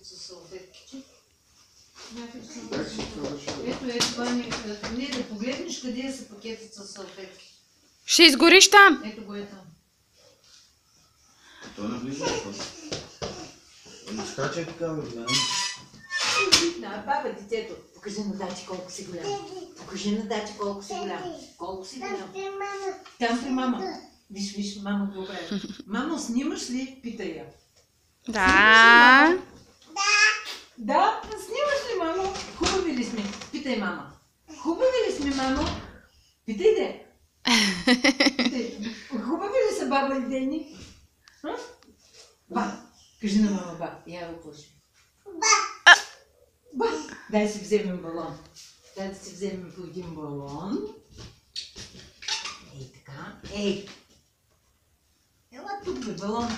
с салфетките. Ето, това не да погледнеш къде са пакетът с салфетки. Ще изгориш там. Ето го е там. Той наближа това. Не скача така, бе, гледам. Да, баба, детето, покажи на Дачи колко си голям. Покажи на Дачи колко си голям. Колко си голям. Там при мама. Виж, мама го прави. Мамо, снимаш ли? Питай я. Да. Да, снимаш ли, мамо? Хубави ли сме? Питай мама. Хубави ли сме, мамо? Питай де. Хубави ли са баба и Дени? Ба. Кажи на мама ба. Я го пуши. Ба. Дай да си вземем балон. Дай да си вземем по един балон. Ей така. Ей. Ела тук бе, балон.